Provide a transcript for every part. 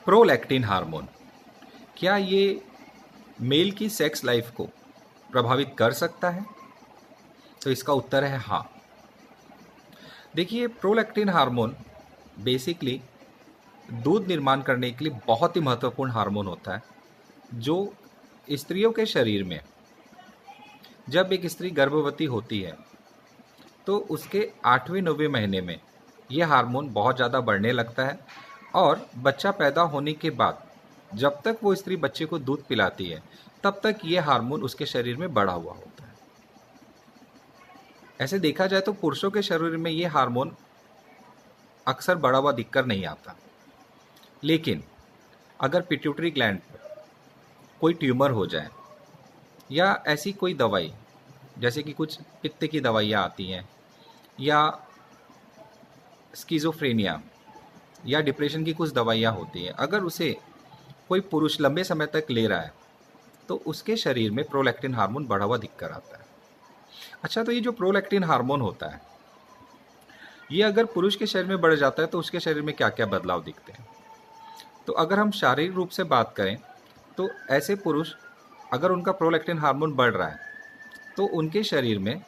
Prolactin hormone, क्या ये mail की सेक्स लाइफ को प्रभावित कर सकता है? तो इसका उत्तर है हाँ। देखिए, प्रोलैक्टिन हार्मोन बेसिकली दूध निर्माण करने के लिए बहुत ही महत्वपूर्ण हार्मोन होता है, जो स्त्रियों के शरीर में जब एक स्त्री गर्भवती होती है तो उसके 8वें 9वें महीने में यह हार्मोन बहुत ज़्यादा बढ़ने लगता है, और बच्चा पैदा होने के बाद जब तक वो स्त्री बच्चे को दूध पिलाती है तब तक ये हार्मोन उसके शरीर में बढ़ा हुआ होता है। ऐसे देखा जाए तो पुरुषों के शरीर में ये हार्मोन अक्सर बढ़ा हुआ दिखकर नहीं आता, लेकिन अगर पिट्यूटरी ग्लैंड पर कोई ट्यूमर हो जाए या ऐसी कोई दवाई, जैसे कि कुछ पित्त की दवाइयाँ आती हैं या स्किज़ोफ्रेनिया या डिप्रेशन की कुछ दवाइयाँ होती हैं, अगर उसे कोई पुरुष लंबे समय तक ले रहा है तो उसके शरीर में प्रोलैक्टिन हार्मोन बढ़ा हुआ दिखकर आता है। अच्छा, तो ये जो प्रोलैक्टिन हार्मोन होता है, ये अगर पुरुष के शरीर में बढ़ जाता है तो उसके शरीर में क्या क्या बदलाव दिखते हैं? तो अगर हम शारीरिक रूप से बात करें तो ऐसे पुरुष, अगर उनका प्रोलैक्टिन हार्मोन बढ़ रहा है तो उनके शरीर में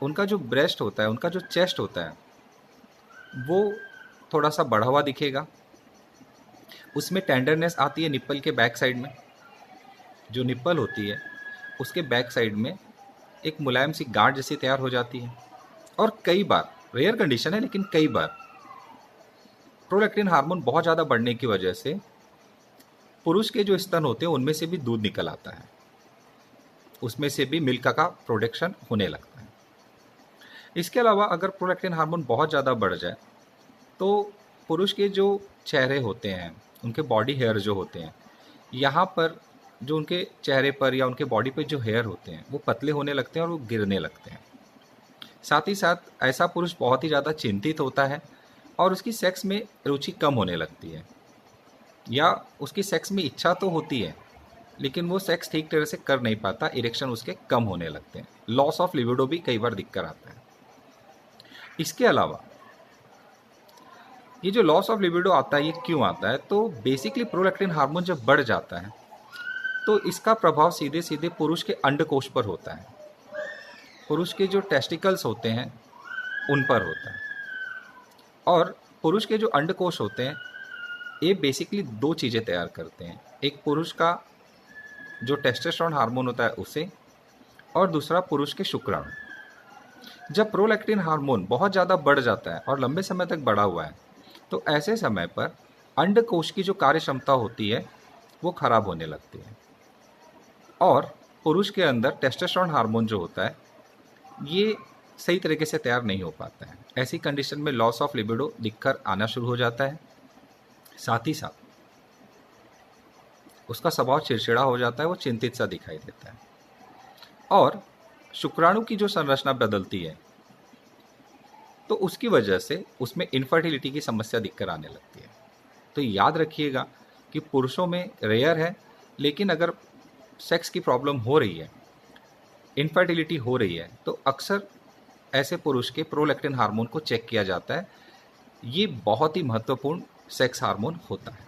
उनका जो ब्रेस्ट होता है, उनका जो चेस्ट होता है, वो थोड़ा सा बढ़ा हुआ दिखेगा। उसमें टेंडरनेस आती है निप्पल के बैक साइड में। जो निप्पल होती है उसके बैक साइड में एक मुलायम सी गांठ जैसी तैयार हो जाती है। और कई बार, रेयर कंडीशन है लेकिन कई बार, प्रोलैक्टिन हार्मोन बहुत ज़्यादा बढ़ने की वजह से पुरुष के जो स्तन होते हैं उनमें से भी दूध निकल आता है, उसमें से भी मिल्क का प्रोडक्शन होने लगता है। इसके अलावा अगर प्रोलैक्टिन हार्मोन बहुत ज़्यादा बढ़ जाए तो पुरुष के जो चेहरे होते हैं, उनके बॉडी हेयर जो होते हैं, यहाँ पर जो उनके चेहरे पर या उनके बॉडी पे जो हेयर होते हैं वो पतले होने लगते हैं और वो गिरने लगते हैं। साथ ही साथ ऐसा पुरुष बहुत ही ज़्यादा चिंतित होता है और उसकी सेक्स में रुचि कम होने लगती है, या उसकी सेक्स में इच्छा तो होती है लेकिन वो सेक्स ठीक तरह से कर नहीं पाता, इरेक्शन उसके कम होने लगते हैं। लॉस ऑफ लिबिडो भी कई बार दिक्कत आता है। इसके अलावा ये जो लॉस ऑफ लिबिडो आता है, ये क्यों आता है? तो बेसिकली प्रोलैक्टिन हार्मोन जब बढ़ जाता है तो इसका प्रभाव सीधे सीधे पुरुष के अंडकोश पर होता है, पुरुष के जो टेस्टिकल्स होते हैं उन पर होता है। और पुरुष के जो अंडकोश होते हैं ये बेसिकली दो चीज़ें तैयार करते हैं, एक पुरुष का जो टेस्टोस्टेरोन हार्मोन होता है उसे, और दूसरा पुरुष के शुक्राणु। जब प्रोलैक्टिन हार्मोन बहुत ज़्यादा बढ़ जाता है और लंबे समय तक बढ़ा हुआ है तो ऐसे समय पर अंडकोश की जो कार्य क्षमता होती है वो खराब होने लगती है, और पुरुष के अंदर टेस्टोस्टेरोन हार्मोन जो होता है ये सही तरीके से तैयार नहीं हो पाता है। ऐसी कंडीशन में लॉस ऑफ लिबिडो दिखकर आना शुरू हो जाता है। साथ ही साथ उसका स्वभाव चिड़चिड़ा हो जाता है, वो चिंतित सा दिखाई देता है, और शुक्राणु की जो संरचना बदलती है तो उसकी वजह से उसमें इनफर्टिलिटी की समस्या दिखकर आने लगती है। तो याद रखिएगा कि पुरुषों में रेयर है, लेकिन अगर सेक्स की प्रॉब्लम हो रही है, इनफर्टिलिटी हो रही है, तो अक्सर ऐसे पुरुष के प्रोलैक्टिन हार्मोन को चेक किया जाता है। ये बहुत ही महत्वपूर्ण सेक्स हार्मोन होता है।